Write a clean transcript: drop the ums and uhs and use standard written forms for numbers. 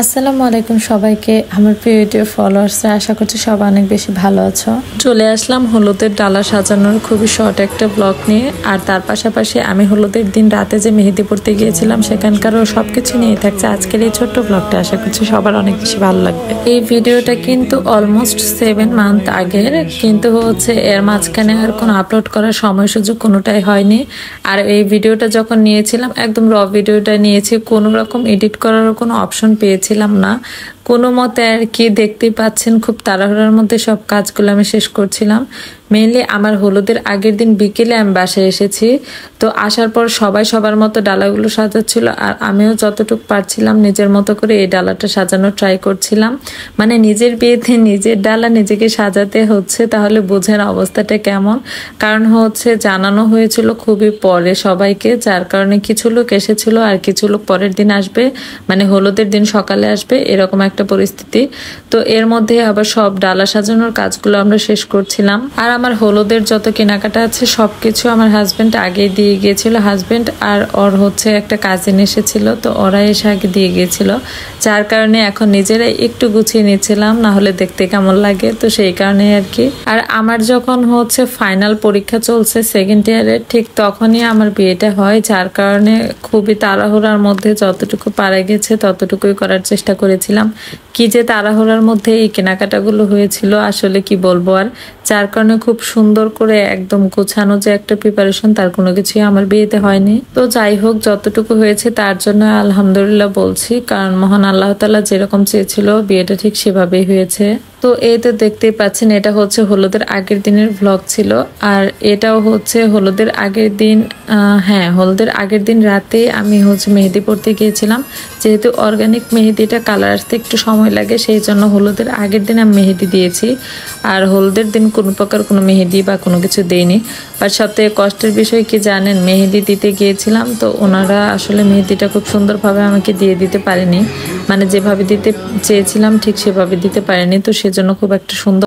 আসসালামু আলাইকুম সবাইকে আমার প্রিয় ইউটিউব ফলোয়ার্সরা আশা করছি সবাই অনেক বেশি ভালো আছো। চলে আসলাম হলুদের ডালা সাজানোর খুবই শর্ট একটা ব্লগ নিয়ে। আর তার পাশাপাশি আমি হলুদের দিন রাতে যে মেহেদি পড়তে গিয়েছিলাম সেখানকারও সবকিছু নিয়ে থাকছে আজকের এই ছোট্ট ব্লগটা। আশা করছি সবার অনেক বেশি ভালো লাগবে। এই ভিডিওটা কিন্তু অলমোস্ট 7 মান্থ আগের, কিন্তু এর মাঝখানে আর কোনো আপলোড করার সময় সুযোগ কোনোটাই হয়নি। আর এই ভিডিওটা যখন নিয়েছিলাম একদম র ভিডিওটা নিয়েছি, কোনো রকম এডিট করার কোনো অপশন পেয়েছিলাম না কোনো মতে আর কি। দেখতেই পাচ্ছেন খুব তাড়াহুড়ার মধ্যে সব কাজগুলো আমি শেষ করছিলাম। মেইনলি আমার হলুদের আগের দিন বিকেলে আমি বাসায় এসেছি, তো আসার পর সবাই সবার মতো ডালাগুলো সাজাচ্ছিল আর আমিও যতটুকু পারছিলাম নিজের মতো করে এই ডালাটা সাজানোর ট্রাই করছিলাম। মানে নিজের বিয়েতে নিজের ডালা নিজেকে সাজাতে হচ্ছে, তাহলে বোঝেন অবস্থাটা কেমন। কারণ জানানো হয়েছিল খুবই পরে সবাইকে, যার কারণে কিছু লোক এসেছিল আর কিছু লোক পরের দিন আসবে, মানে হলুদের দিন সকালে আসবে, এরকম একটা পরিস্থিতি। তো এর মধ্যে আবার সব ডালা সাজানোর কাজগুলো আমরা শেষ করছিলাম। আর আমার হলুদের যত কেনাকাটা আছে সবকিছু আমার হাজবেন্ড আগে দিয়ে গিয়েছিল। হাজবেন্ড আর ওর একটা কাজিন এসেছিল, তো ওরা এসে আগে দিয়ে গিয়েছিল, যার কারণে এখন নিজেরাই একটু গুছিয়ে নিচ্ছিলাম, না হলে দেখতে কেমন লাগে, তো সেই কারণে আর কি। আর আমার যখন ফাইনাল পরীক্ষা চলছে সেকেন্ড ইয়ারের, ঠিক তখনই আমার বিয়েটা হয়, যার কারণে খুবই তাড়াহুড়ার মধ্যে যতটুকু পারা গেছে ততটুকুই করার চেষ্টা করেছিলাম। কি যে তাড়াহুড়ার মধ্যে এই কেনাকাটাগুলো হয়েছিল আসলে কি বলবো আর, যার কারণে খুব সুন্দর করে একদম গোছানো যে একটা প্রিপারেশন তার কোনো কিছুই আমার বিয়েতে হয়নি। তো যাই হোক, যতটুকু হয়েছে তার জন্য আলহামদুলিল্লাহ বলছি, কারণ মহান আল্লাহ তাআলা যেরকম চেয়েছিল বিয়েটা ঠিক সেভাবেই হয়েছে। তো এই তো দেখতেই পাচ্ছেন এটা হলুদের আগের দিনের ব্লগ ছিল। আর এটাও হলুদের আগের দিন, হ্যাঁ হলুদের আগের দিন রাতে আমি মেহেদি পড়তে গিয়েছিলাম। যেহেতু অর্গানিক মেহেদিটা কালার আসতে একটু সময় লাগে, সেই জন্য হলুদের আগের দিন আমি মেহেদি দিয়েছি। আর হলুদের দিন কোনো প্রকার কোনো মেহেদি বা কোনো কিছু দেইনি। বাট সবথেকে কষ্টের বিষয় কি জানেন, মেহেদি দিতে গিয়েছিলাম, তো ওনারা আসলে মেহেদিটা খুব সুন্দরভাবে আমাকে দিয়ে দিতে পারেনি, মানে যেভাবে দিতে চেয়েছিলাম ঠিক সেভাবে দিতে পারেনি, তো সেজন্য খুব একটা সুন্দর